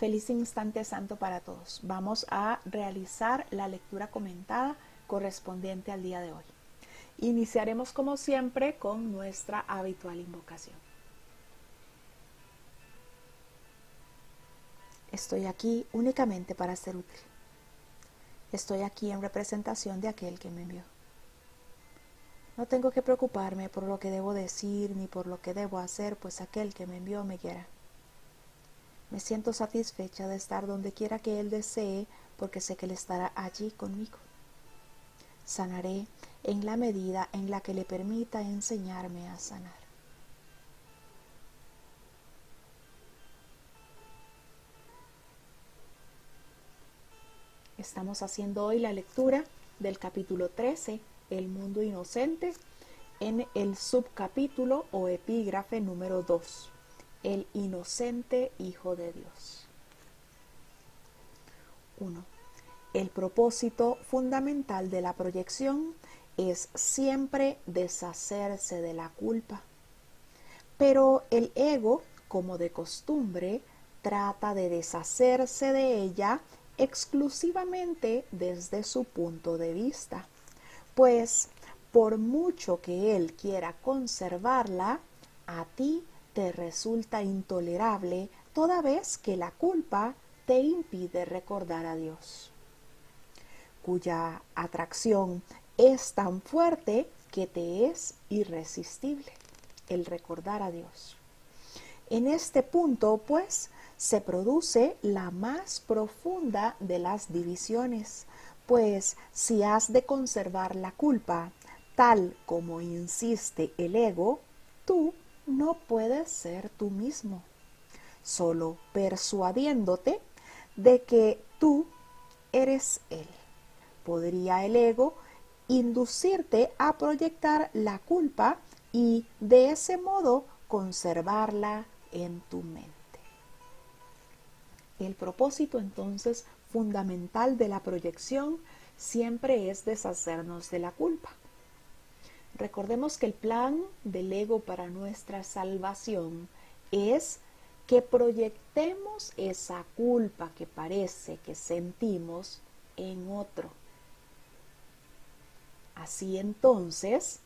Feliz instante santo para todos. Vamos a realizar la lectura comentada correspondiente al día de hoy. Iniciaremos como siempre con nuestra habitual invocación. Estoy aquí únicamente para ser útil. Estoy aquí en representación de aquel que me envió. No tengo que preocuparme por lo que debo decir ni por lo que debo hacer, pues aquel que me envió me guiará. Me siento satisfecha de estar donde quiera que Él desee, porque sé que Él estará allí conmigo. Sanaré en la medida en la que le permita enseñarme a sanar. Estamos haciendo hoy la lectura del capítulo 13, El mundo inocente, en el subcapítulo o epígrafe número 2, El inocente Hijo de Dios. 1. El propósito fundamental de la proyección es siempre deshacerse de la culpa. Pero el ego, como de costumbre, trata de deshacerse de ella exclusivamente desde su punto de vista. Pues, por mucho que él quiera conservarla, a ti te resulta intolerable toda vez que la culpa te impide recordar a Dios, cuya atracción es tan fuerte que te es irresistible el recordar a Dios. En este punto, pues, se produce la más profunda de las divisiones, pues si has de conservar la culpa, tal como insiste el ego, tú no puedes ser tú mismo, solo persuadiéndote de que tú eres Él. Podría el ego inducirte a proyectar la culpa y de ese modo conservarla en tu mente. El propósito entonces fundamental de la proyección siempre es deshacernos de la culpa. Recordemos que el plan del ego para nuestra salvación es que proyectemos esa culpa que parece que sentimos en otro. Así entonces,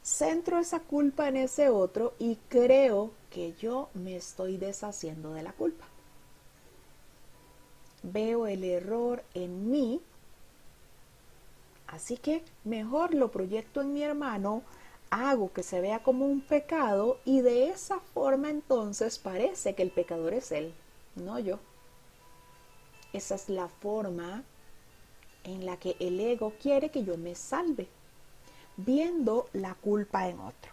centro esa culpa en ese otro y creo que yo me estoy deshaciendo de la culpa. Veo el error en mí, así que mejor lo proyecto en mi hermano, hago que se vea como un pecado y de esa forma entonces parece que el pecador es él, no yo. Esa es la forma en la que el ego quiere que yo me salve, viendo la culpa en otro.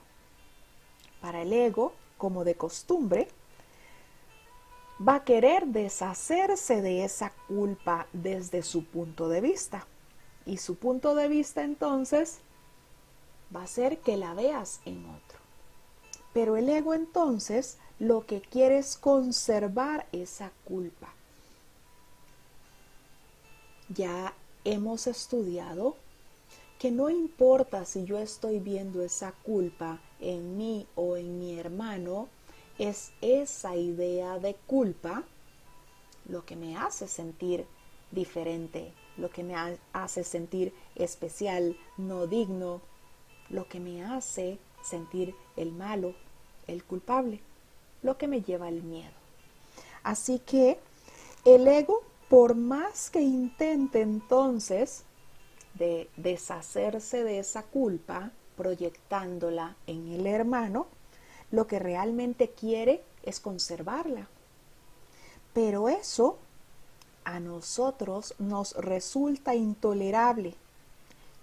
Para el ego, como de costumbre, va a querer deshacerse de esa culpa desde su punto de vista. Y su punto de vista entonces va a ser que la veas en otro. Pero el ego entonces lo que quiere es conservar esa culpa. Ya hemos estudiado que no importa si yo estoy viendo esa culpa en mí o en mi hermano, es esa idea de culpa lo que me hace sentir diferente, lo que me hace sentir especial, no digno, lo que me hace sentir el malo, el culpable, lo que me lleva al miedo. Así que el ego, por más que intente entonces de deshacerse de esa culpa, proyectándola en el hermano, lo que realmente quiere es conservarla. Pero eso a nosotros nos resulta intolerable,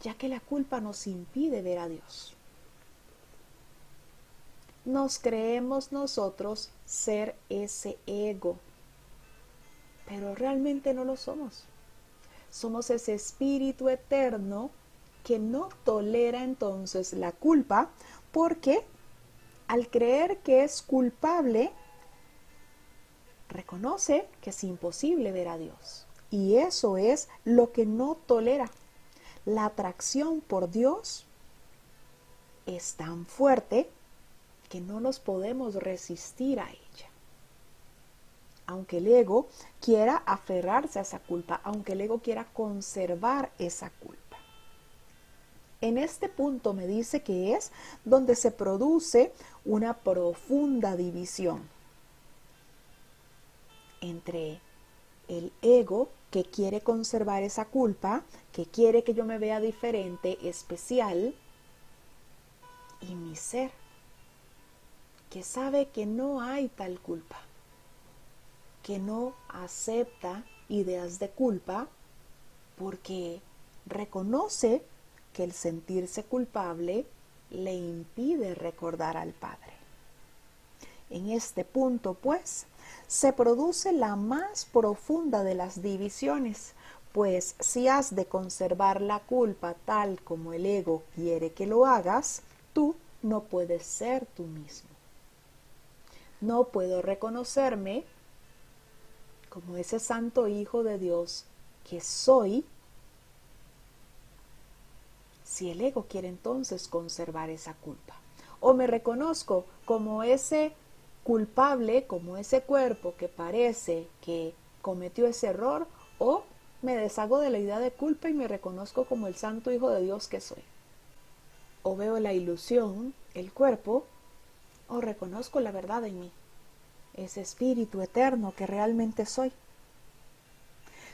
ya que la culpa nos impide ver a Dios. Nos creemos nosotros ser ese ego, pero realmente no lo somos. Somos ese espíritu eterno que no tolera entonces la culpa, porque al creer que es culpable, reconoce que es imposible ver a Dios. Y eso es lo que no tolera. La atracción por Dios es tan fuerte que no nos podemos resistir a ella. aunque el ego quiera aferrarse a esa culpa, aunque el ego quiera conservar esa culpa. En este punto me dice que es donde se produce una profunda división entre el ego que quiere conservar esa culpa, que quiere que yo me vea diferente, especial, y mi ser, que sabe que no hay tal culpa, que no acepta ideas de culpa porque reconoce que el sentirse culpable le impide recordar al Padre. En este punto, pues, se produce la más profunda de las divisiones, pues si has de conservar la culpa tal como el ego quiere que lo hagas, tú no puedes ser tú mismo. No puedo reconocerme como ese santo hijo de Dios que soy si el ego quiere entonces conservar esa culpa. O me reconozco como ese culpable, como ese cuerpo que parece que cometió ese error, o me deshago de la idea de culpa y me reconozco como el santo hijo de Dios que soy. O veo la ilusión, el cuerpo, o reconozco la verdad en mí, ese espíritu eterno que realmente soy.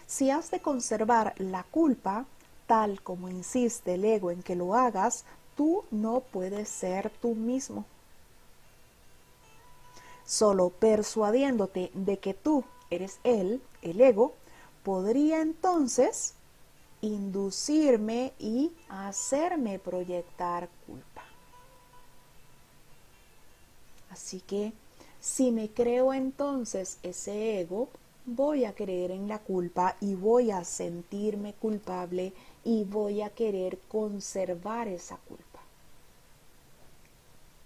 Si has de conservar la culpa, tal como insiste el ego en que lo hagas, tú no puedes ser tú mismo. Solo persuadiéndote de que tú eres él, el ego, podría entonces inducirme y hacerme proyectar culpa. Así que si me creo entonces ese ego, voy a creer en la culpa y voy a sentirme culpable y voy a querer conservar esa culpa.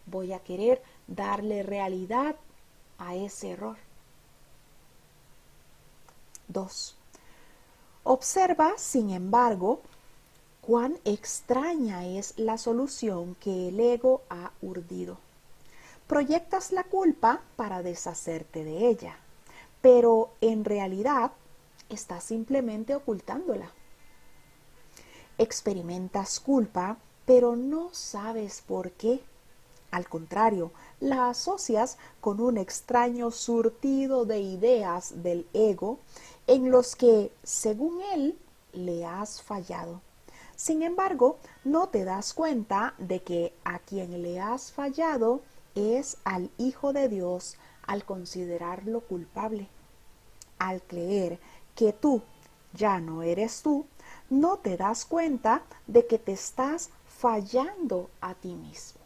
Voy a querer darle realidad a ese error. 2. Observa, sin embargo, cuán extraña es la solución que el ego ha urdido. Proyectas la culpa para deshacerte de ella, pero en realidad estás simplemente ocultándola. Experimentas culpa, pero no sabes por qué. Al contrario, la asocias con un extraño surtido de ideas del ego en los que, según él, le has fallado. Sin embargo, no te das cuenta de que a quien le has fallado es al Hijo de Dios al considerarlo culpable. Al creer que tú ya no eres tú, no te das cuenta de que te estás fallando a ti mismo.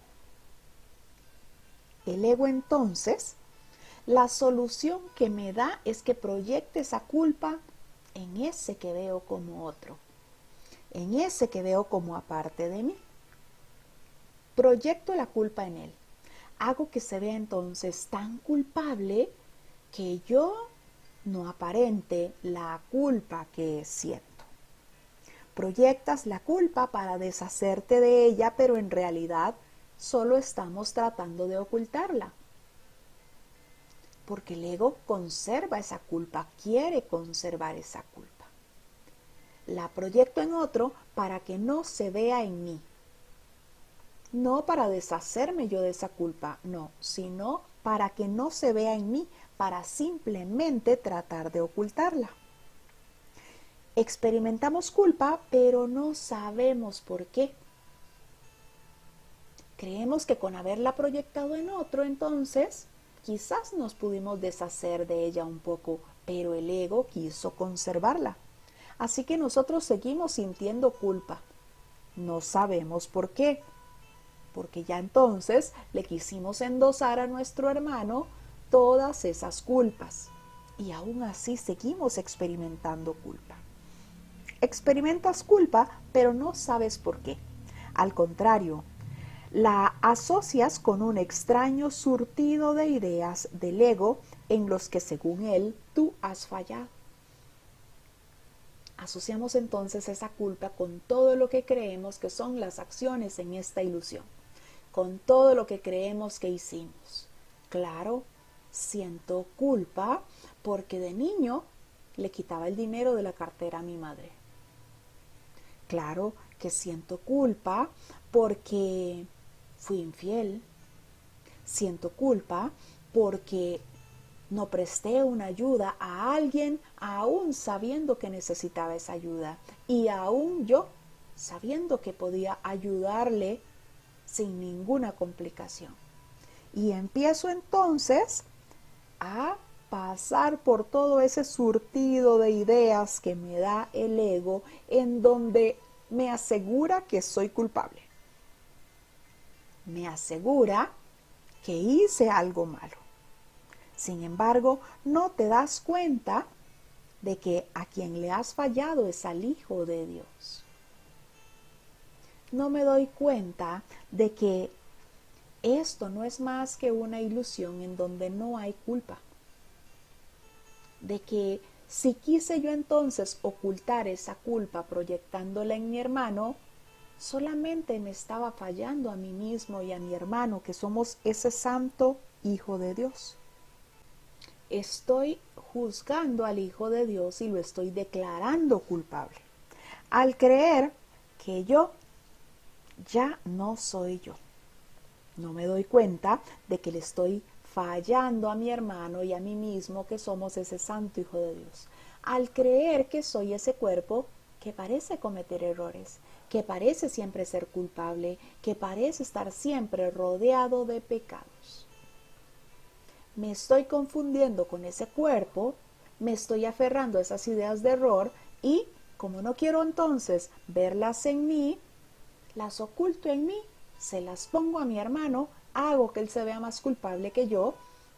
El ego entonces, la solución que me da es que proyecte esa culpa en ese que veo como otro, en ese que veo como aparte de mí. Proyecto la culpa en él. Hago que se vea entonces tan culpable que yo no aparente la culpa que siento. Proyectas la culpa para deshacerte de ella, pero en realidad solo estamos tratando de ocultarla. Porque el ego conserva esa culpa, quiere conservar esa culpa. La proyecto en otro para que no se vea en mí. No para deshacerme yo de esa culpa, no, sino para que no se vea en mí, para simplemente tratar de ocultarla. Experimentamos culpa, pero no sabemos por qué. Creemos que con haberla proyectado en otro, entonces, quizás nos pudimos deshacer de ella un poco, pero el ego quiso conservarla. Así que nosotros seguimos sintiendo culpa. No sabemos por qué, porque ya entonces le quisimos endosar a nuestro hermano todas esas culpas. Y aún así seguimos experimentando culpa. Experimentas culpa, pero no sabes por qué. Al contrario, la asocias con un extraño surtido de ideas del ego en los que, según él, tú has fallado. Asociamos entonces esa culpa con todo lo que creemos que son las acciones en esta ilusión, con todo lo que creemos que hicimos. Claro, siento culpa porque de niño le quitaba el dinero de la cartera a mi madre. Claro que siento culpa porque fui infiel. Siento culpa porque no presté una ayuda a alguien aún sabiendo que necesitaba esa ayuda y aún yo sabiendo que podía ayudarle sin ninguna complicación. Y empiezo entonces a pasar por todo ese surtido de ideas que me da el ego, en donde me asegura que soy culpable. Me asegura que hice algo malo. Sin embargo, no te das cuenta de que a quien le has fallado es al Hijo de Dios. No me doy cuenta de que esto no es más que una ilusión en donde no hay culpa. De que si quise yo entonces ocultar esa culpa proyectándola en mi hermano, solamente me estaba fallando a mí mismo y a mi hermano, que somos ese santo Hijo de Dios. Estoy juzgando al Hijo de Dios y lo estoy declarando culpable, al creer que yo ya no soy yo. No me doy cuenta de que le estoy fallando a mi hermano y a mí mismo, que somos ese santo Hijo de Dios, al creer que soy ese cuerpo que parece cometer errores, que parece siempre ser culpable, que parece estar siempre rodeado de pecados. Me estoy confundiendo con ese cuerpo, me estoy aferrando a esas ideas de error y, como no quiero entonces verlas en mí, las oculto en mí, se las pongo a mi hermano, hago que él se vea más culpable que yo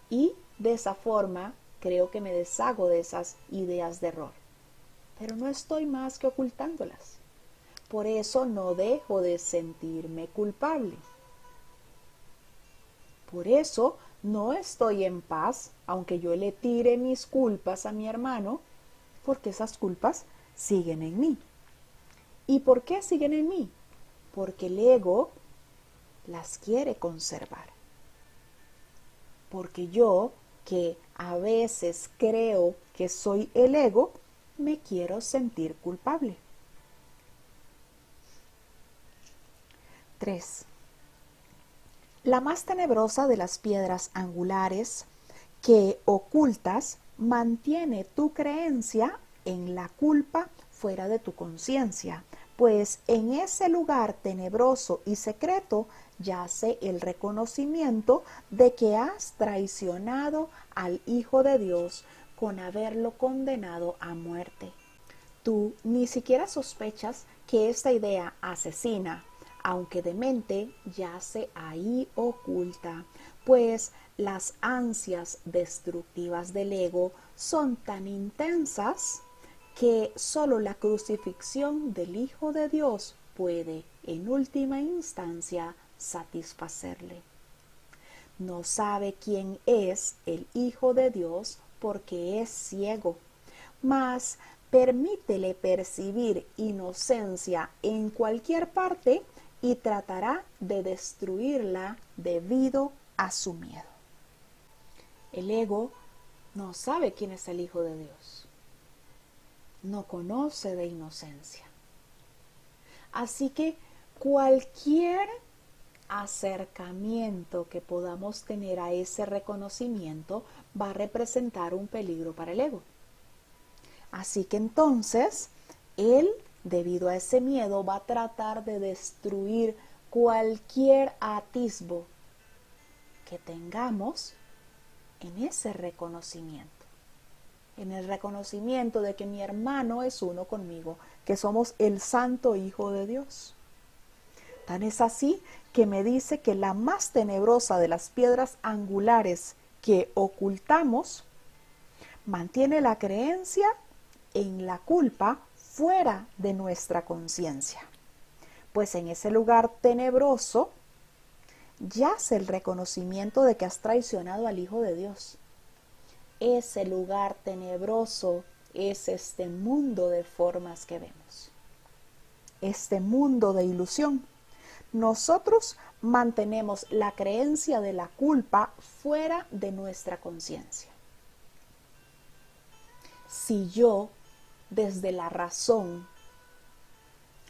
y de esa forma creo que me deshago de esas ideas de error. Pero no estoy más que ocultándolas. Por eso no dejo de sentirme culpable. Por eso no estoy en paz, aunque yo le tire mis culpas a mi hermano, porque esas culpas siguen en mí. ¿Y por qué siguen en mí? Porque el ego las quiere conservar. Porque yo, que a veces creo que soy el ego, me quiero sentir culpable. 3. La más tenebrosa de las piedras angulares que ocultas mantiene tu creencia en la culpa fuera de tu conciencia, pues en ese lugar tenebroso y secreto yace el reconocimiento de que has traicionado al Hijo de Dios con haberlo condenado a muerte. Tú ni siquiera sospechas que esta idea asesina, aunque demente, yace ahí oculta, pues las ansias destructivas del ego son tan intensas que solo la crucifixión del Hijo de Dios puede, en última instancia, satisfacerle. No sabe quién es el Hijo de Dios porque es ciego, mas permítele percibir inocencia en cualquier parte y tratará de destruirla debido a su miedo. El ego no sabe quién es el Hijo de Dios. No conoce de inocencia. Así que cualquier acercamiento que podamos tener a ese reconocimiento va a representar un peligro para el ego. Así que entonces, él, debido a ese miedo, va a tratar de destruir cualquier atisbo que tengamos en ese reconocimiento. En el reconocimiento de que mi hermano es uno conmigo, que somos el santo Hijo de Dios. Tan es así que me dice que la más tenebrosa de las piedras angulares que ocultamos mantiene la creencia en la culpa fuera de nuestra conciencia. Pues en ese lugar tenebroso yace el reconocimiento de que has traicionado al Hijo de Dios. Ese lugar tenebroso es este mundo de formas que vemos. Este mundo de ilusión, Nosotros mantenemos la creencia de la culpa fuera de nuestra conciencia. Si yo, desde la razón,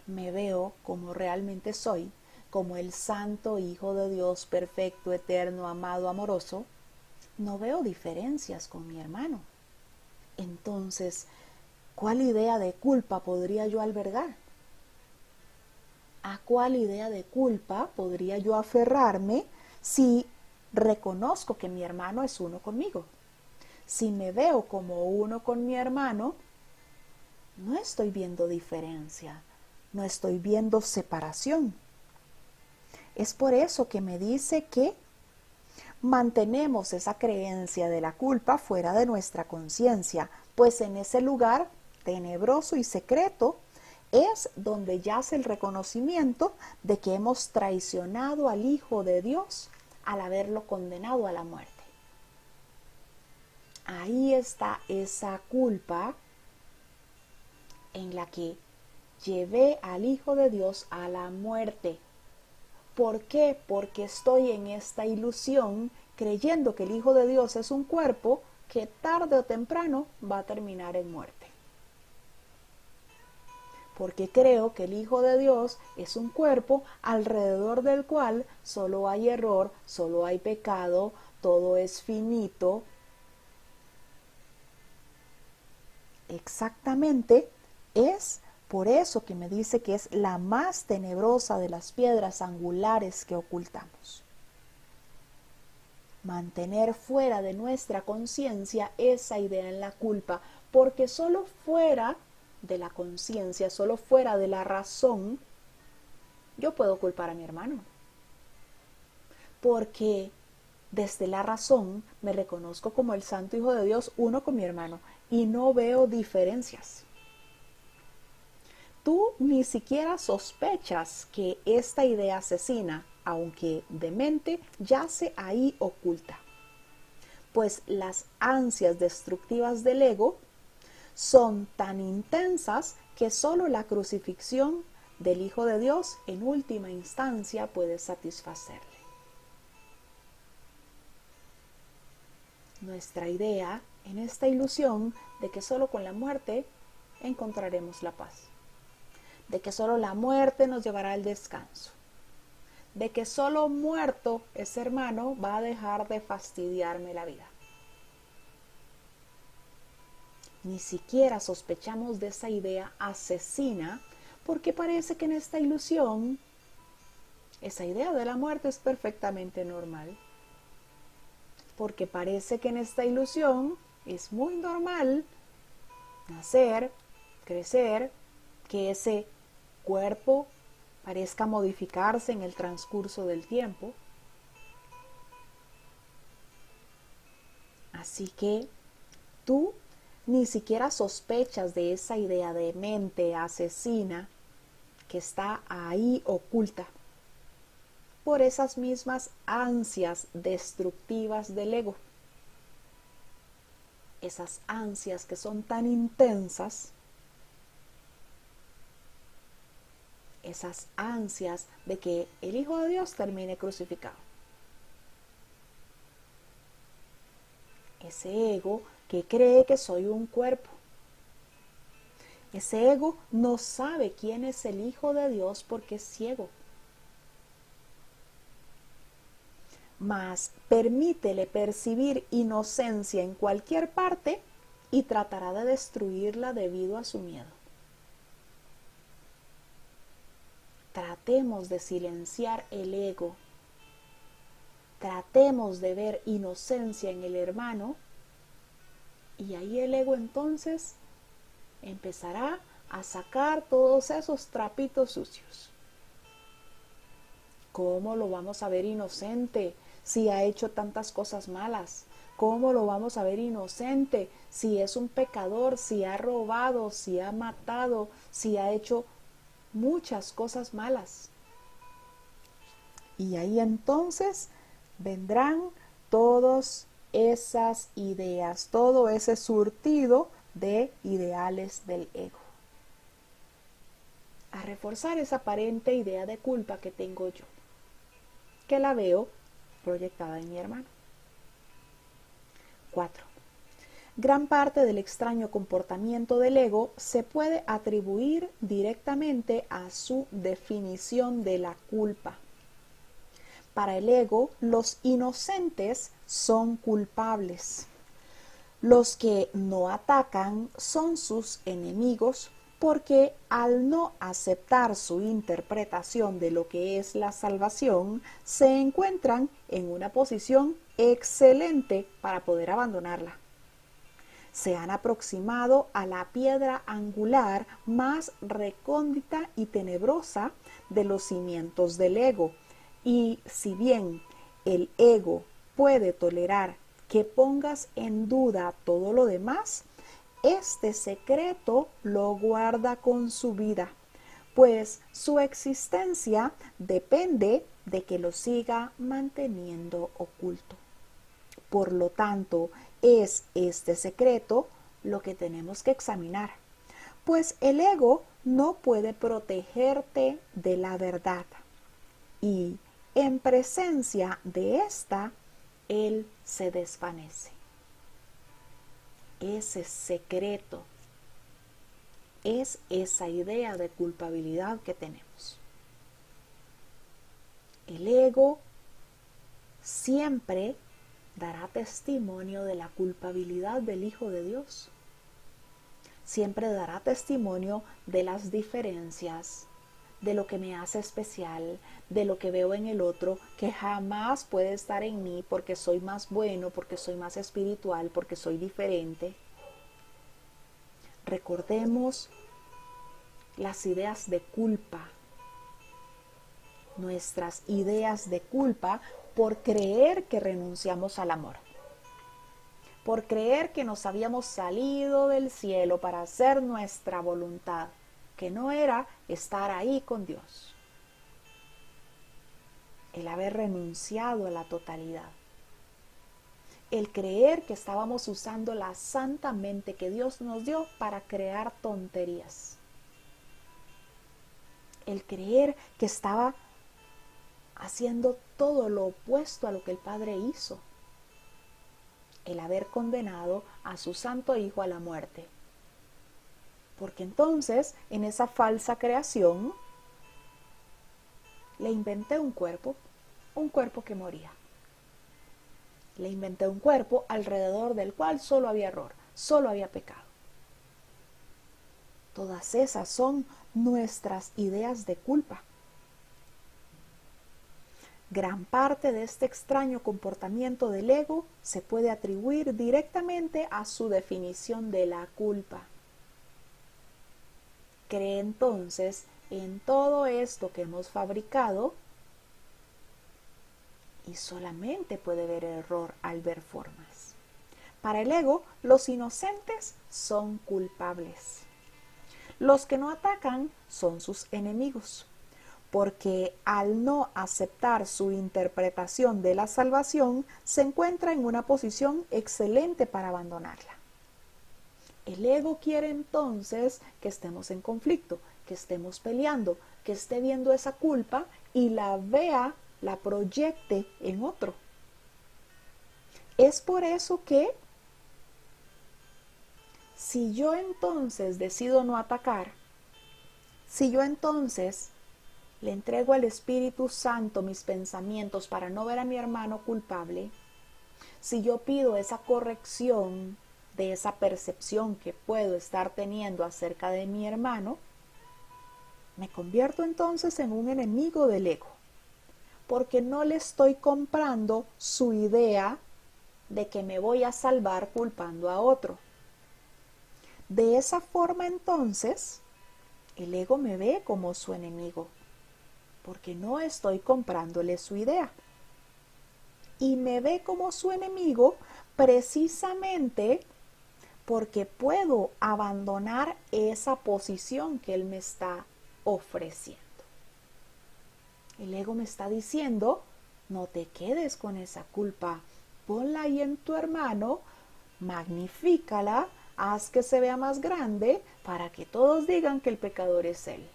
me veo como realmente soy, como el santo Hijo de Dios, perfecto, eterno, amado, amoroso, no veo diferencias con mi hermano. Entonces, ¿cuál idea de culpa podría yo albergar? ¿A cuál idea de culpa podría yo aferrarme si reconozco que mi hermano es uno conmigo? Si me veo como uno con mi hermano, no estoy viendo diferencia, no estoy viendo separación. Es por eso que me dice que mantenemos esa creencia de la culpa fuera de nuestra conciencia, pues en ese lugar tenebroso y secreto es donde yace el reconocimiento de que hemos traicionado al Hijo de Dios al haberlo condenado a la muerte. Ahí está esa culpa en la que llevé al Hijo de Dios a la muerte. ¿Por qué? Porque estoy en esta ilusión creyendo que el Hijo de Dios es un cuerpo que tarde o temprano va a terminar en muerte. Porque creo que el Hijo de Dios es un cuerpo alrededor del cual solo hay error, solo hay pecado, todo es finito. Exactamente, es por eso que me dice que es la más tenebrosa de las piedras angulares que ocultamos. Mantener fuera de nuestra conciencia esa idea en la culpa, porque solo fuera de la conciencia, solo fuera de la razón, yo puedo culpar a mi hermano. Porque desde la razón me reconozco como el Santo Hijo de Dios, uno con mi hermano, y no veo diferencias. Tú ni siquiera sospechas que esta idea asesina, aunque demente, yace ahí oculta. Pues las ansias destructivas del ego son tan intensas que solo la crucifixión del Hijo de Dios en última instancia puede satisfacerle. Nuestra idea en esta ilusión de que solo con la muerte encontraremos la paz, de que solo la muerte nos llevará al descanso, de que solo muerto ese hermano va a dejar de fastidiarme la vida. Ni siquiera sospechamos de esa idea asesina porque parece que en esta ilusión esa idea de la muerte es perfectamente normal. Porque parece que en esta ilusión es muy normal nacer, crecer, que ese cuerpo parezca modificarse en el transcurso del tiempo. Así que tú ni siquiera sospechas de esa idea de mente asesina que está ahí oculta por esas mismas ansias destructivas del ego. Esas ansias que son tan intensas, esas ansias de que el Hijo de Dios termine crucificado. Ese ego que cree que soy un cuerpo. Ese ego no sabe quién es el Hijo de Dios porque es ciego. Mas permítele percibir inocencia en cualquier parte y tratará de destruirla debido a su miedo. Tratemos de silenciar el ego. Tratemos de ver inocencia en el hermano y ahí el ego entonces empezará a sacar todos esos trapitos sucios. ¿Cómo lo vamos a ver inocente si ha hecho tantas cosas malas? ¿Cómo lo vamos a ver inocente si es un pecador, si ha robado, si ha matado, si ha hecho muchas cosas malas? Y ahí entonces vendrán todas esas ideas, todo ese surtido de ideales del ego. A reforzar esa aparente idea de culpa que tengo yo, que la veo proyectada en mi hermano. 4. Gran parte del extraño comportamiento del ego se puede atribuir directamente a su definición de la culpa. Para el ego, los inocentes son culpables. Los que no atacan son sus enemigos porque al no aceptar su interpretación de lo que es la salvación, se encuentran en una posición excelente para poder abandonarla. Se han aproximado a la piedra angular más recóndita y tenebrosa de los cimientos del ego. Y si bien el ego puede tolerar que pongas en duda todo lo demás, este secreto lo guarda con su vida, pues su existencia depende de que lo siga manteniendo oculto. Por lo tanto, es este secreto lo que tenemos que examinar, pues el ego no puede protegerte de la verdad y en presencia de esta, él se desvanece. Ese secreto es esa idea de culpabilidad que tenemos. El ego siempre dará testimonio de la culpabilidad del Hijo de Dios. Siempre dará testimonio de las diferencias, de lo que me hace especial, de lo que veo en el otro, que jamás puede estar en mí porque soy más bueno, porque soy más espiritual, porque soy diferente. Recordemos las ideas de culpa, nuestras ideas de culpa por creer que renunciamos al amor, por creer que nos habíamos salido del cielo para hacer nuestra voluntad, que no era estar ahí con Dios, el haber renunciado a la totalidad, el creer que estábamos usando la santa mente que Dios nos dio para crear tonterías, el creer que estaba haciendo todo lo opuesto a lo que el Padre hizo, el haber condenado a su santo Hijo a la muerte. Porque entonces, en esa falsa creación, le inventé un cuerpo que moría. Le inventé un cuerpo alrededor del cual solo había error, solo había pecado. Todas esas son nuestras ideas de culpa. Gran parte de este extraño comportamiento del ego se puede atribuir directamente a su definición de la culpa. Cree entonces en todo esto que hemos fabricado y solamente puede ver error al ver formas. Para el ego, los inocentes son culpables. Los que no atacan son sus enemigos, porque al no aceptar su interpretación de la salvación, se encuentra en una posición excelente para abandonarla. El ego quiere entonces que estemos en conflicto, que estemos peleando, que esté viendo esa culpa y la vea, la proyecte en otro. Es por eso que si yo entonces decido no atacar, si yo entonces le entrego al Espíritu Santo mis pensamientos para no ver a mi hermano culpable, si yo pido esa corrección de esa percepción que puedo estar teniendo acerca de mi hermano, me convierto entonces en un enemigo del ego, porque no le estoy comprando su idea de que me voy a salvar culpando a otro. De esa forma entonces, el ego me ve como su enemigo, porque no estoy comprándole su idea. Y me ve como su enemigo precisamente porque puedo abandonar esa posición que él me está ofreciendo. El ego me está diciendo, no te quedes con esa culpa, ponla ahí en tu hermano, magnifícala, haz que se vea más grande para que todos digan que el pecador es él.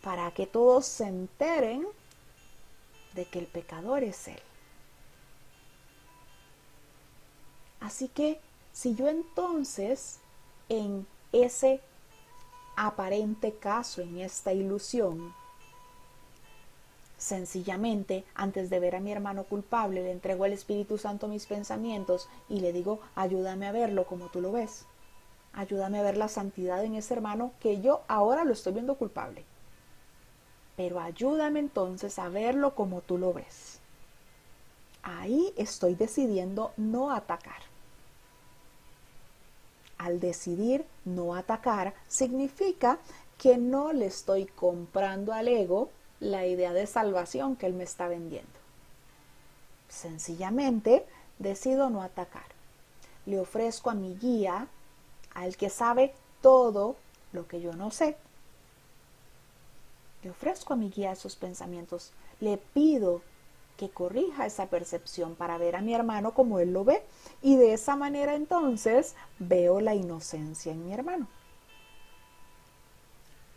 para que todos se enteren de que el pecador es él. Así que si yo entonces en ese aparente caso, en esta ilusión, sencillamente antes de ver a mi hermano culpable le entrego al Espíritu Santo mis pensamientos y le digo, ayúdame a verlo como tú lo ves, ayúdame a ver la santidad en ese hermano que yo ahora lo estoy viendo culpable, pero ayúdame entonces a verlo como tú lo ves. Ahí estoy decidiendo no atacar. Al decidir no atacar, significa que no le estoy comprando al ego la idea de salvación que él me está vendiendo. Sencillamente decido no atacar. Le ofrezco a mi guía, al que sabe todo lo que yo no sé. Le ofrezco a mi guía esos pensamientos. Le pido que corrija esa percepción para ver a mi hermano como él lo ve, y de esa manera entonces veo la inocencia en mi hermano.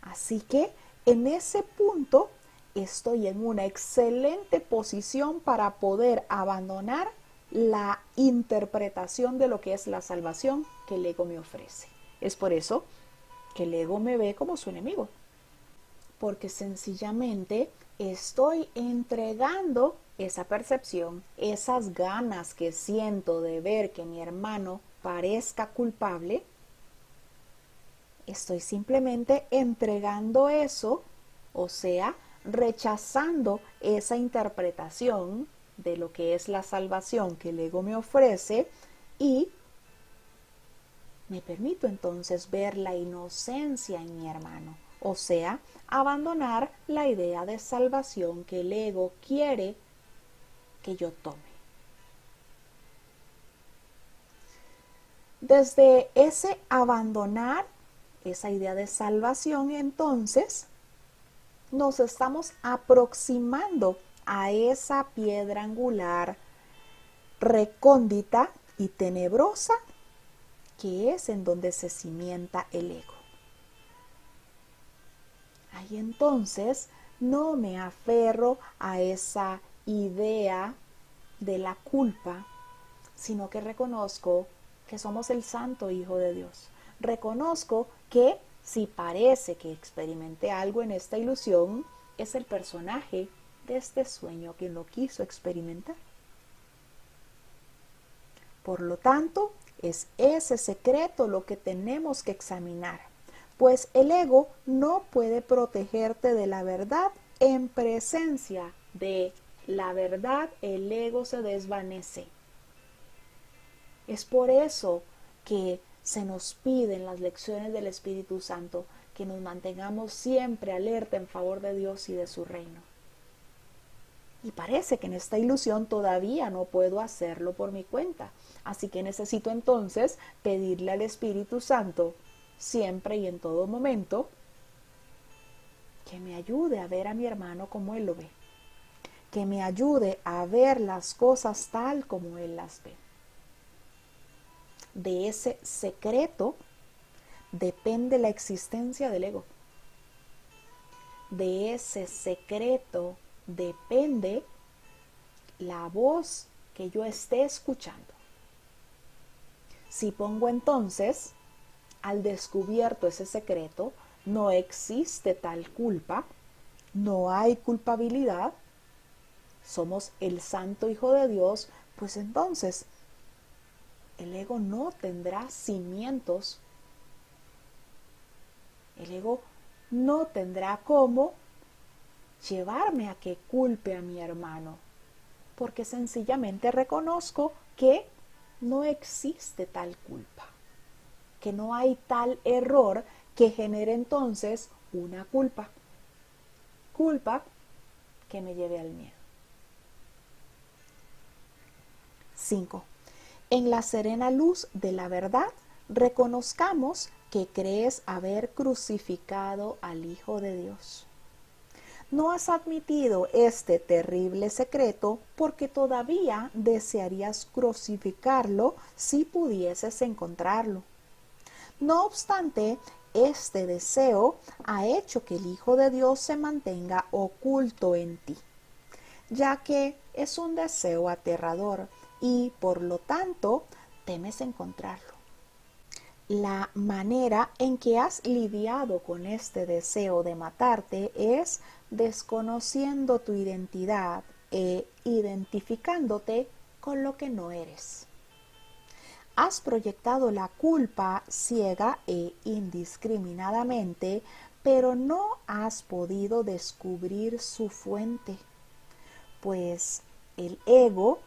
Así que en ese punto estoy en una excelente posición para poder abandonar la interpretación de lo que es la salvación que el ego me ofrece. Es por eso que el ego me ve como su enemigo, porque sencillamente estoy entregando esa percepción, esas ganas que siento de ver que mi hermano parezca culpable. Estoy simplemente entregando eso, o sea, rechazando esa interpretación de lo que es la salvación que el ego me ofrece, y me permito entonces ver la inocencia en mi hermano, o sea, abandonar la idea de salvación que el ego quiere que yo tome. Desde ese abandonar esa idea de salvación, entonces, nos estamos aproximando a esa piedra angular recóndita y tenebrosa que es en donde se cimienta el ego. Ahí entonces no me aferro a esa idea de la culpa, sino que reconozco que somos el santo Hijo de Dios. Reconozco que si parece que experimenté algo en esta ilusión, es el personaje de este sueño quien lo quiso experimentar. Por lo tanto, es ese secreto lo que tenemos que examinar, pues el ego no puede protegerte de la verdad. En presencia de la verdad, el ego se desvanece. Es por eso que se nos pide en las lecciones del Espíritu Santo que nos mantengamos siempre alerta en favor de Dios y de su reino. Y parece que en esta ilusión todavía no puedo hacerlo por mi cuenta. Así que necesito entonces pedirle al Espíritu Santo siempre y en todo momento que me ayude a ver a mi hermano como él lo ve. Que me ayude a ver las cosas tal como él las ve. De ese secreto depende la existencia del ego. De ese secreto depende la voz que yo esté escuchando. Si pongo entonces al descubierto ese secreto, no existe tal culpa, no hay culpabilidad, somos el santo Hijo de Dios, pues entonces el ego no tendrá cimientos, el ego no tendrá cómo llevarme a que culpe a mi hermano, porque sencillamente reconozco que no existe tal culpa, que no hay tal error que genere entonces una culpa que me lleve al miedo. 5. En la serena luz de la verdad, reconozcamos que crees haber crucificado al Hijo de Dios. No has admitido este terrible secreto porque todavía desearías crucificarlo si pudieses encontrarlo. No obstante, este deseo ha hecho que el Hijo de Dios se mantenga oculto en ti, ya que es un deseo aterrador y por lo tanto temes encontrarlo. La manera en que has lidiado con este deseo de matarte es desconociendo tu identidad e identificándote con lo que no eres. Has proyectado la culpa ciega e indiscriminadamente, pero no has podido descubrir su fuente, pues el ego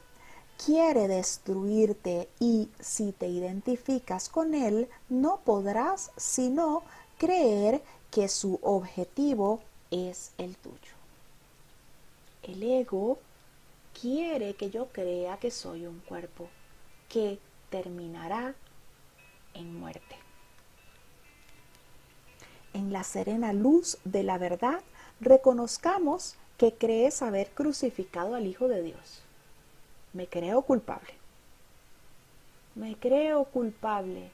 quiere destruirte y si te identificas con él, no podrás sino creer que su objetivo es el tuyo. El ego quiere que yo crea que soy un cuerpo que terminará en muerte. En la serena luz de la verdad, reconozcamos que crees haber crucificado al Hijo de Dios. Me creo culpable. Me creo culpable.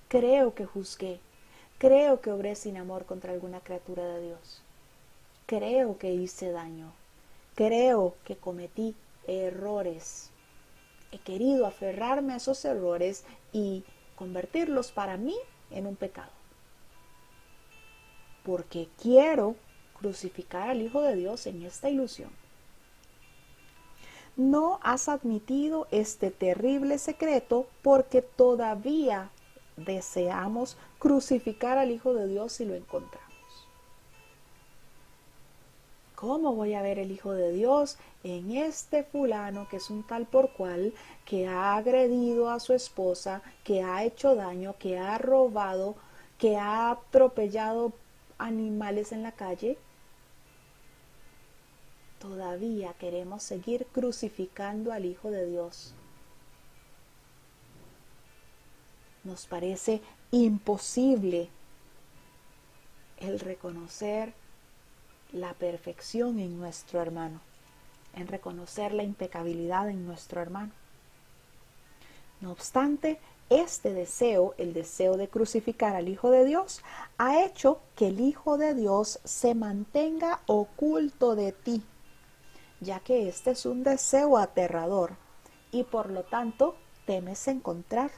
Creo que juzgué. Creo que obré sin amor contra alguna criatura de Dios. Creo que hice daño. Creo que cometí errores. He querido aferrarme a esos errores y convertirlos para mí en un pecado. Porque quiero crucificar al Hijo de Dios en esta ilusión. No has admitido este terrible secreto porque todavía deseamos crucificar al Hijo de Dios si lo encontramos. ¿Cómo voy a ver el Hijo de Dios en este fulano que es un tal por cual, que ha agredido a su esposa, que ha hecho daño, que ha robado, que ha atropellado animales en la calle? Todavía queremos seguir crucificando al Hijo de Dios. Nos parece imposible el reconocer la perfección en nuestro hermano, en reconocer la impecabilidad en nuestro hermano. No obstante, este deseo, el deseo de crucificar al Hijo de Dios, ha hecho que el Hijo de Dios se mantenga oculto de ti, ya que este es un deseo aterrador y por lo tanto temes encontrarlo.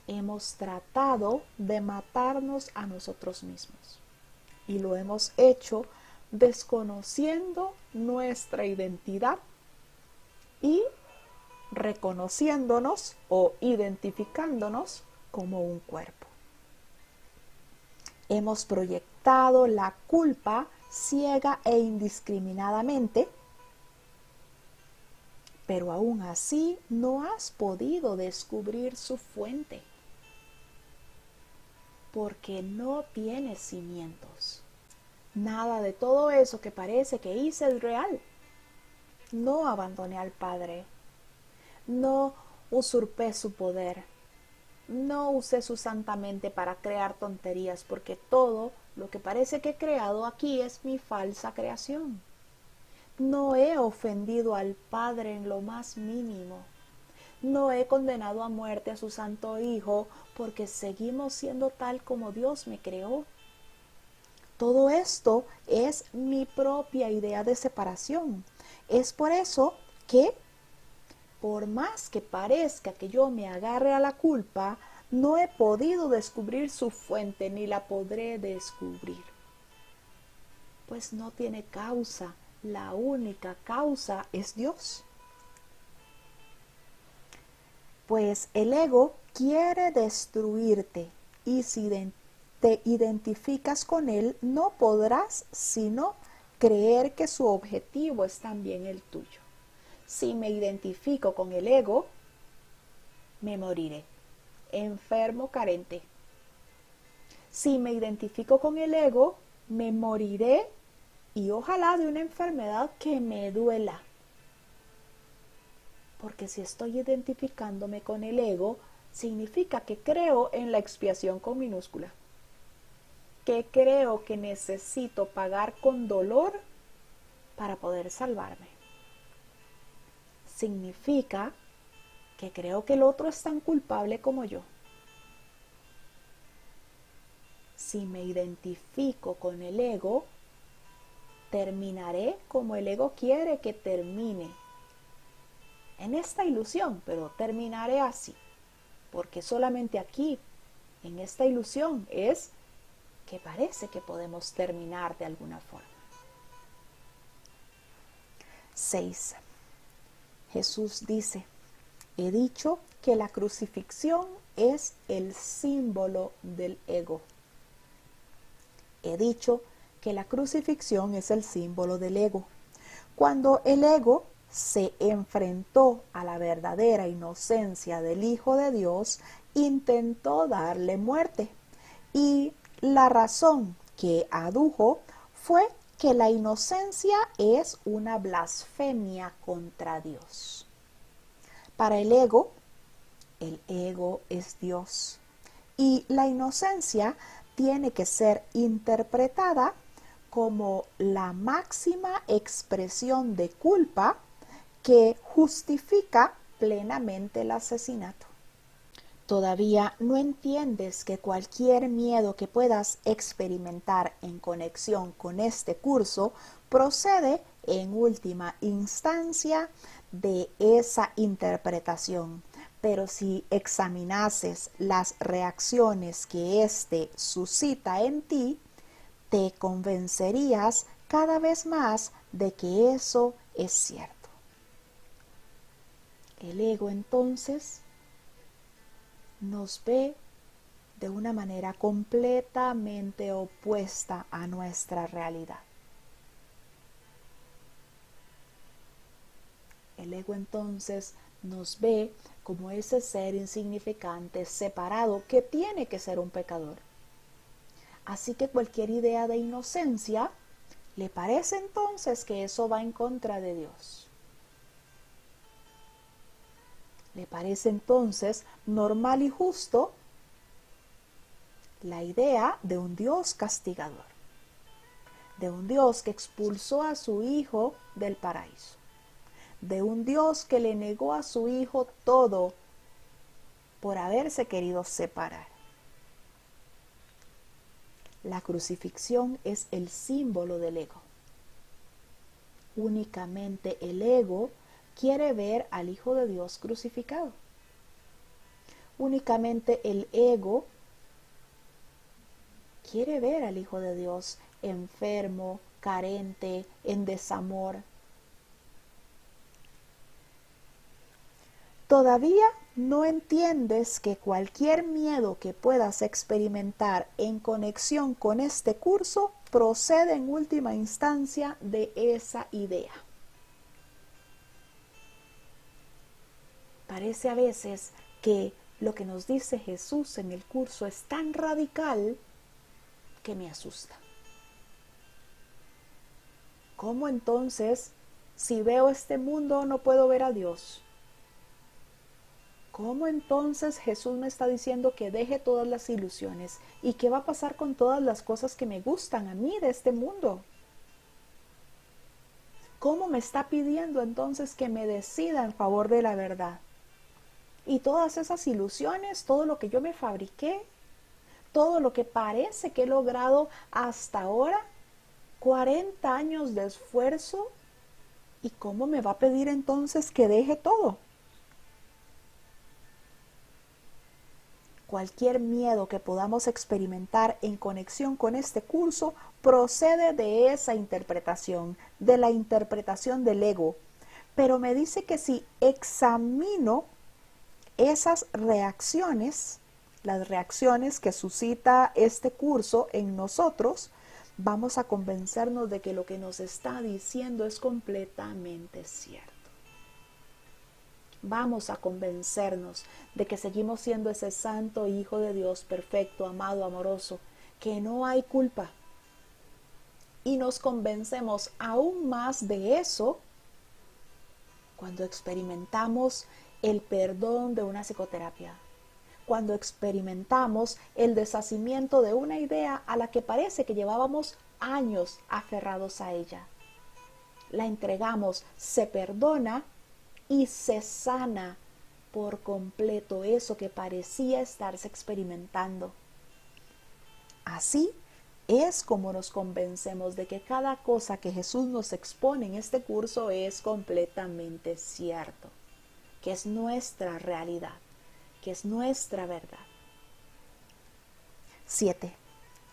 Hemos tratado de matarnos a nosotros mismos y lo hemos hecho desconociendo nuestra identidad y reconociéndonos o identificándonos como un cuerpo. Hemos proyectado la culpa ciega e indiscriminadamente, pero aún así no has podido descubrir su fuente, porque no tiene cimientos. Nada de todo eso que parece que hice es real. No abandoné al Padre. No usurpé su poder. No usé su santa mente para crear tonterías, porque todo lo que parece que he creado aquí es mi falsa creación. No he ofendido al Padre en lo más mínimo. No he condenado a muerte a su santo Hijo, porque seguimos siendo tal como Dios me creó. Todo esto es mi propia idea de separación. Es por eso que, por más que parezca que yo me agarre a la culpa, no he podido descubrir su fuente ni la podré descubrir. Pues no tiene causa. La única causa es Dios. Pues el ego quiere destruirte y si te identificas con él, no podrás sino creer que su objetivo es también el tuyo. Si me identifico con el ego, me moriré, enfermo, carente. Si me identifico con el ego, me moriré y ojalá de una enfermedad que me duela. Porque si estoy identificándome con el ego, significa que creo en la expiación con minúscula. Que creo que necesito pagar con dolor para poder salvarme. Significa que creo que el otro es tan culpable como yo. si me identifico con el ego, terminaré como el ego quiere que termine. En esta ilusión, pero terminaré así. Porque solamente aquí, en esta ilusión, es que parece que podemos terminar de alguna forma. 6. Jesús dice, he dicho que la crucifixión es el símbolo del ego. He dicho que la crucifixión es el símbolo del ego. Cuando el ego se enfrentó a la verdadera inocencia del Hijo de Dios, intentó darle muerte. Y la razón que adujo fue que la inocencia es una blasfemia contra Dios. Para el ego es Dios. Y la inocencia tiene que ser interpretada como la máxima expresión de culpa que justifica plenamente el asesinato. Todavía no entiendes que cualquier miedo que puedas experimentar en conexión con este curso procede en última instancia de esa interpretación. Pero si examinases las reacciones que éste suscita en ti, te convencerías cada vez más de que eso es cierto. El ego entonces nos ve de una manera completamente opuesta a nuestra realidad. El ego entonces nos ve como ese ser insignificante, separado, que tiene que ser un pecador. Así que cualquier idea de inocencia le parece entonces que eso va en contra de Dios. Le parece entonces normal y justo la idea de un Dios castigador, de un Dios que expulsó a su hijo del paraíso, de un Dios que le negó a su hijo todo por haberse querido separar. La crucifixión es el símbolo del ego. Únicamente el ego quiere ver al Hijo de Dios crucificado. Únicamente el ego quiere ver al Hijo de Dios enfermo, carente, en desamor. Todavía no entiendes que cualquier miedo que puedas experimentar en conexión con este curso procede en última instancia de esa idea. Parece a veces que lo que nos dice Jesús en el curso es tan radical que me asusta. ¿Cómo entonces, si veo este mundo, no puedo ver a Dios? ¿Cómo entonces Jesús me está diciendo que deje todas las ilusiones? ¿Y qué va a pasar con todas las cosas que me gustan a mí de este mundo? ¿Cómo me está pidiendo entonces que me decida en favor de la verdad? Y todas esas ilusiones, todo lo que yo me fabriqué, todo lo que parece que he logrado hasta ahora, 40 años de esfuerzo, ¿y cómo me va a pedir entonces que deje todo? Cualquier miedo que podamos experimentar en conexión con este curso procede de esa interpretación, de la interpretación del ego. Pero me dice que si examino esas reacciones, las reacciones que suscita este curso en nosotros, vamos a convencernos de que lo que nos está diciendo es completamente cierto. Vamos a convencernos de que seguimos siendo ese santo Hijo de Dios, perfecto, amado, amoroso, que no hay culpa. Y nos convencemos aún más de eso cuando experimentamos el perdón de una psicoterapia, cuando experimentamos el deshacimiento de una idea a la que parece que llevábamos años aferrados a ella. La entregamos, se perdona y se sana por completo eso que parecía estarse experimentando. Así es como nos convencemos de que cada cosa que Jesús nos expone en este curso es completamente cierto, que es nuestra realidad, que es nuestra verdad. 7.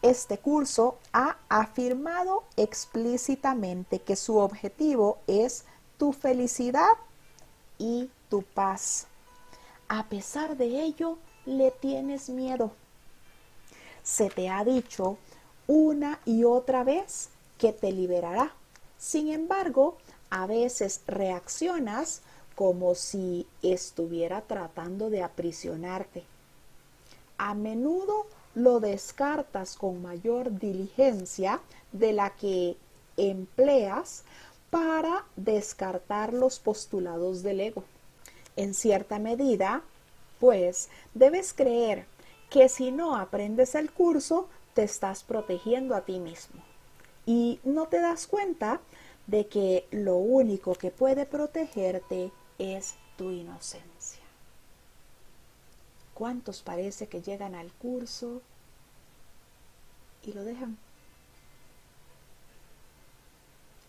Este curso ha afirmado explícitamente que su objetivo es tu felicidad y tu paz. A pesar de ello, le tienes miedo. Se te ha dicho una y otra vez que te liberará. Sin embargo, a veces reaccionas como si estuviera tratando de aprisionarte. A menudo lo descartas con mayor diligencia de la que empleas para descartar los postulados del ego. En cierta medida, pues, debes creer que si no aprendes el curso, te estás protegiendo a ti mismo. Y no te das cuenta de que lo único que puede protegerte es tu inocencia. ¿Cuántos parece que llegan al curso y lo dejan?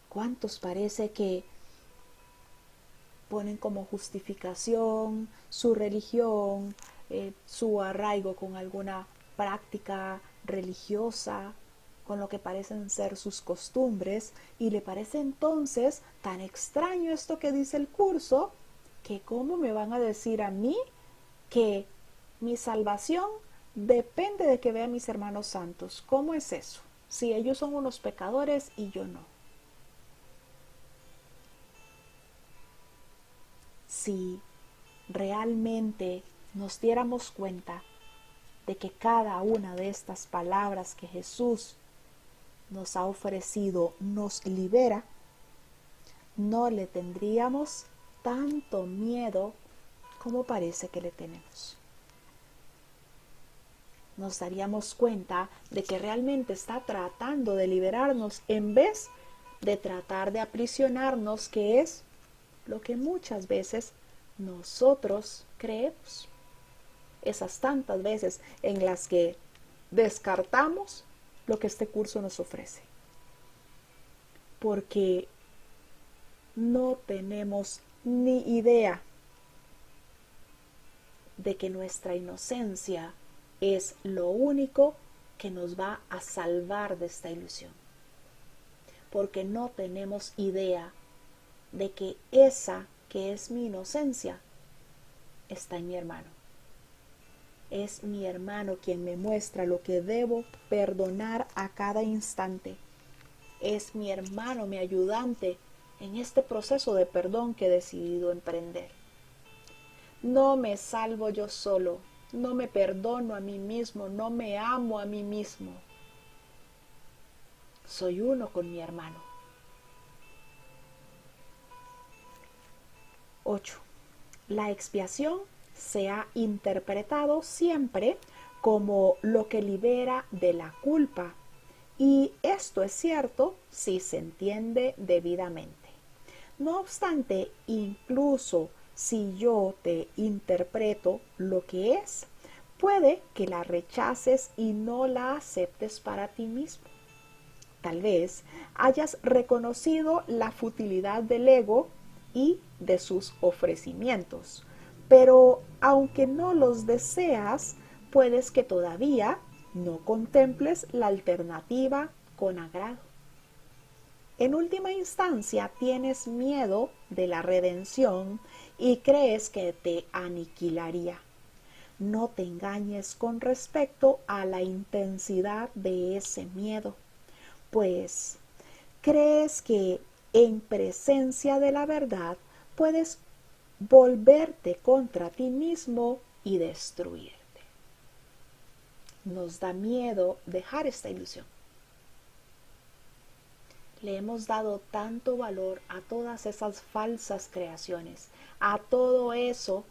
¿Cuántos parece que ponen como justificación su religión, su arraigo con alguna práctica religiosa, con lo que parecen ser sus costumbres, y le parece entonces tan extraño esto que dice el curso, que cómo me van a decir a mí que mi salvación depende de que vea a mis hermanos santos? ¿Cómo es eso? Si ellos son unos pecadores y yo no. Si realmente nos diéramos cuenta de que cada una de estas palabras que Jesús nos ha ofrecido nos libera, no le tendríamos tanto miedo como parece que le tenemos. Nos daríamos cuenta de que realmente está tratando de liberarnos en vez de tratar de aprisionarnos, que es lo que muchas veces nosotros creemos. Esas tantas veces en las que descartamos lo que este curso nos ofrece. Porque no tenemos ni idea de que nuestra inocencia es lo único que nos va a salvar de esta ilusión. Porque no tenemos idea de que esa que es mi inocencia está en mi hermano. Es mi hermano quien me muestra lo que debo perdonar a cada instante. Es mi hermano, mi ayudante en este proceso de perdón que he decidido emprender. No me salvo yo solo, no me perdono a mí mismo, no me amo a mí mismo. Soy uno con mi hermano. 8. La expiación se ha interpretado siempre como lo que libera de la culpa, y esto es cierto si se entiende debidamente. No obstante, incluso si yo te interpreto lo que es, puede que la rechaces y no la aceptes para ti mismo. Tal vez hayas reconocido la futilidad del ego y de sus ofrecimientos, pero aunque no los deseas, puedes que todavía no contemples la alternativa con agrado. En última instancia, tienes miedo de la redención y crees que te aniquilaría. No te engañes con respecto a la intensidad de ese miedo, pues crees que en presencia de la verdad puedes volverte contra ti mismo y destruirte. Nos da miedo dejar esta ilusión. Le hemos dado tanto valor a todas esas falsas creaciones, a todo eso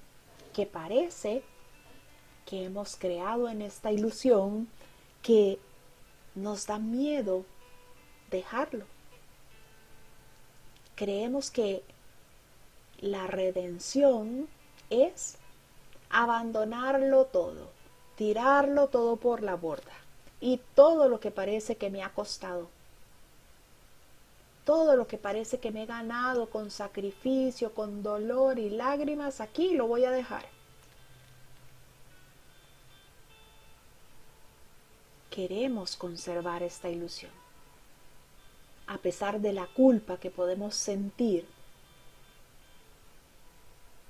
que parece que hemos creado en esta ilusión, que nos da miedo dejarlo. Creemos que la redención es abandonarlo todo, tirarlo todo por la borda y todo lo que parece que me ha costado, todo lo que parece que me he ganado con sacrificio, con dolor y lágrimas, aquí lo voy a dejar. Queremos conservar esta ilusión. A pesar de la culpa que podemos sentir,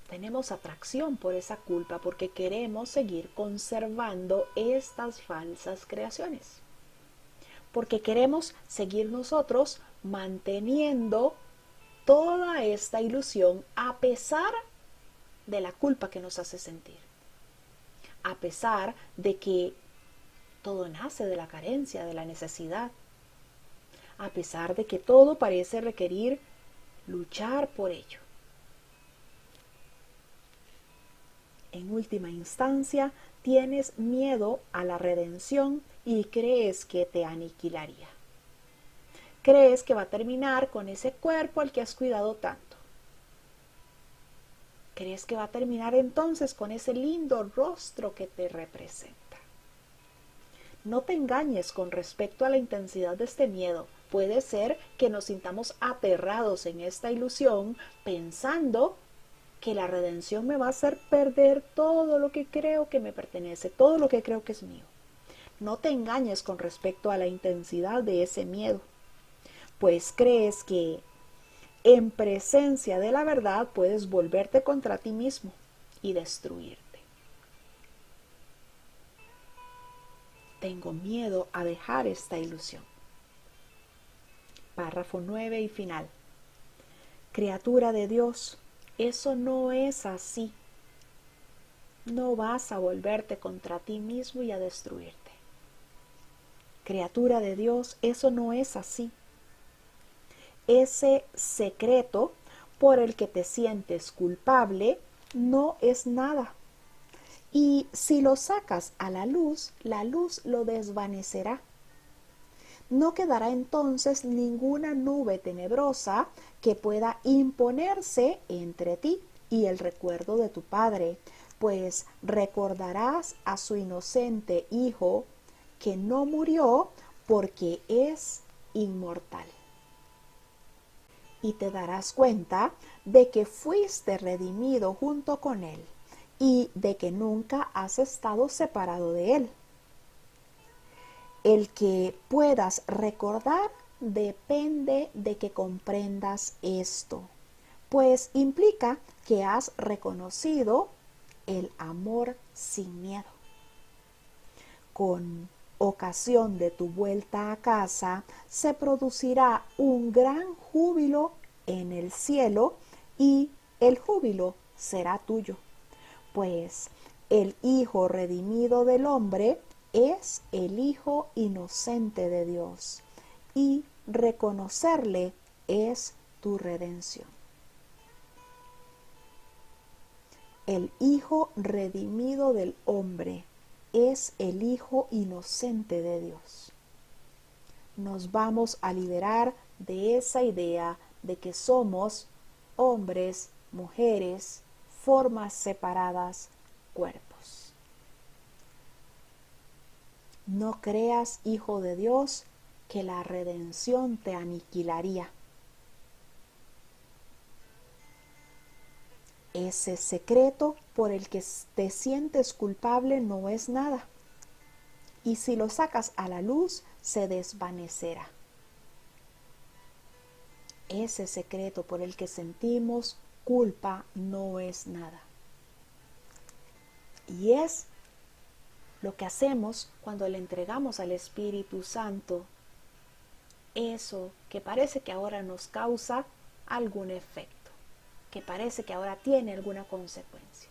tenemos atracción por esa culpa porque queremos seguir conservando estas falsas creaciones. Porque queremos seguir nosotros manteniendo toda esta ilusión a pesar de la culpa que nos hace sentir. A pesar de que todo nace de la carencia, de la necesidad. A pesar de que todo parece requerir luchar por ello. En última instancia, tienes miedo a la redención y crees que te aniquilaría. Crees que va a terminar con ese cuerpo al que has cuidado tanto. Crees que va a terminar entonces con ese lindo rostro que te representa. No te engañes con respecto a la intensidad de este miedo. Puede ser que nos sintamos aterrados en esta ilusión pensando que la redención me va a hacer perder todo lo que creo que me pertenece, todo lo que creo que es mío. No te engañes con respecto a la intensidad de ese miedo, pues crees que en presencia de la verdad puedes volverte contra ti mismo y destruirte. Tengo miedo a dejar esta ilusión. Párrafo 9 y final. Criatura de Dios, eso no es así. No vas a volverte contra ti mismo y a destruirte. Criatura de Dios, eso no es así. Ese secreto por el que te sientes culpable no es nada. Y si lo sacas a la luz lo desvanecerá. No quedará entonces ninguna nube tenebrosa que pueda imponerse entre ti y el recuerdo de tu Padre, pues recordarás a su inocente Hijo que no murió porque es inmortal. Y te darás cuenta de que fuiste redimido junto con Él y de que nunca has estado separado de Él. El que puedas recordar depende de que comprendas esto, pues implica que has reconocido el amor sin miedo. Con ocasión de tu vuelta a casa, se producirá un gran júbilo en el cielo y el júbilo será tuyo, pues el Hijo redimido del hombre es el Hijo inocente de Dios y reconocerle es tu redención. El Hijo redimido del hombre es el Hijo inocente de Dios. Nos vamos a liberar de esa idea de que somos hombres, mujeres, formas separadas, cuerpos. No creas, hijo de Dios, que la redención te aniquilaría. Ese secreto por el que te sientes culpable no es nada. Y si lo sacas a la luz, se desvanecerá. Ese secreto por el que sentimos culpa no es nada. Y es lo que hacemos cuando le entregamos al Espíritu Santo eso que parece que ahora nos causa algún efecto, que parece que ahora tiene alguna consecuencia.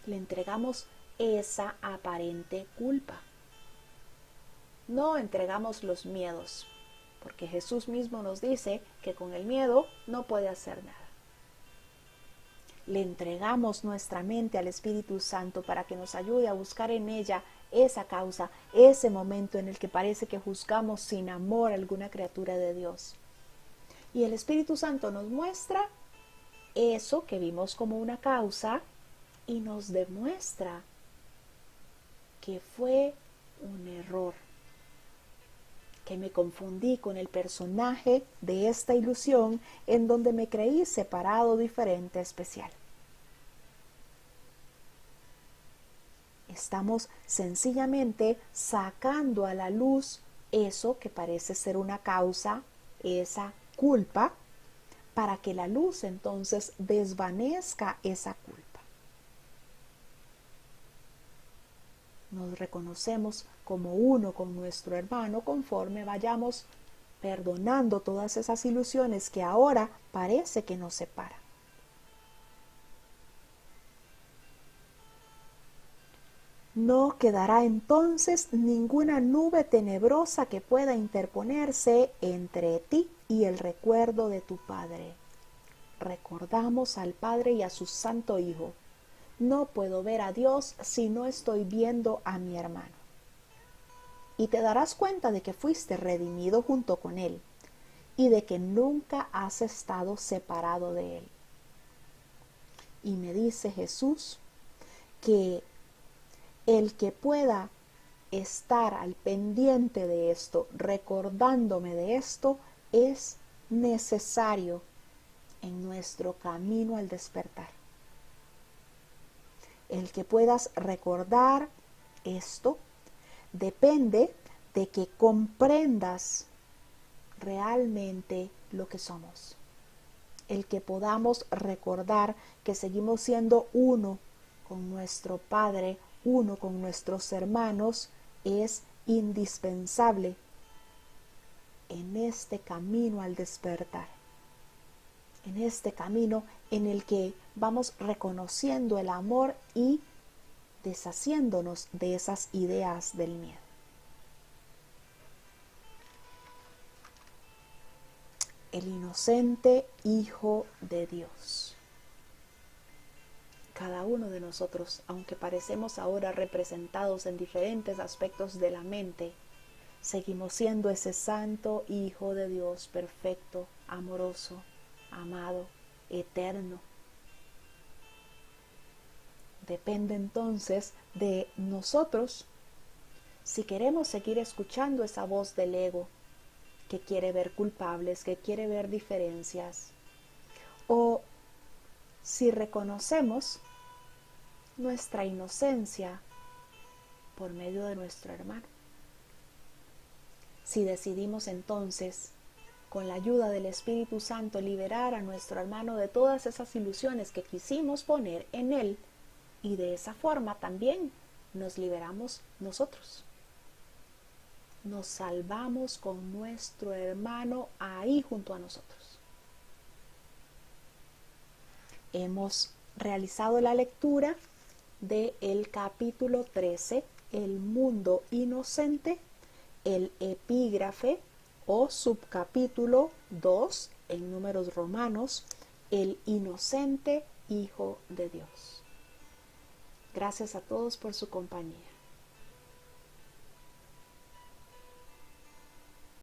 Le entregamos esa aparente culpa. No entregamos los miedos, porque Jesús mismo nos dice que con el miedo no puede hacer nada. Le entregamos nuestra mente al Espíritu Santo para que nos ayude a buscar en ella esa causa, ese momento en el que parece que juzgamos sin amor a alguna criatura de Dios. Y el Espíritu Santo nos muestra eso que vimos como una causa y nos demuestra que fue un error, que me confundí con el personaje de esta ilusión en donde me creí separado, diferente, especial. Estamos sencillamente sacando a la luz eso que parece ser una causa, esa culpa, para que la luz entonces desvanezca esa culpa. Nos reconocemos como uno con nuestro hermano conforme vayamos perdonando todas esas ilusiones que ahora parece que nos separan. No quedará entonces ninguna nube tenebrosa que pueda interponerse entre ti y el recuerdo de tu Padre. Recordamos al Padre y a su Santo Hijo. No puedo ver a Dios si no estoy viendo a mi hermano. Y te darás cuenta de que fuiste redimido junto con Él y de que nunca has estado separado de Él. Y me dice Jesús que el que pueda estar al pendiente de esto, recordándome de esto, es necesario en nuestro camino al despertar. El que puedas recordar esto depende de que comprendas realmente lo que somos. El que podamos recordar que seguimos siendo uno con nuestro Padre, uno con nuestros hermanos, es indispensable en este camino al despertar, en este camino en el que vamos reconociendo el amor y deshaciéndonos de esas ideas del miedo. El inocente Hijo de Dios. Cada uno de nosotros, aunque parecemos ahora representados en diferentes aspectos de la mente, seguimos siendo ese santo Hijo de Dios perfecto, amoroso, amado, eterno. Depende entonces de nosotros si queremos seguir escuchando esa voz del ego que quiere ver culpables, que quiere ver diferencias, o si reconocemos nuestra inocencia por medio de nuestro hermano. Si decidimos entonces, con la ayuda del Espíritu Santo, liberar a nuestro hermano de todas esas ilusiones que quisimos poner en él, y de esa forma también nos liberamos nosotros. Nos salvamos con nuestro hermano ahí junto a nosotros. Hemos realizado la lectura del capítulo 13, el mundo inocente, el epígrafe o subcapítulo 2 en Números Romanos, el inocente Hijo de Dios. Gracias a todos por su compañía.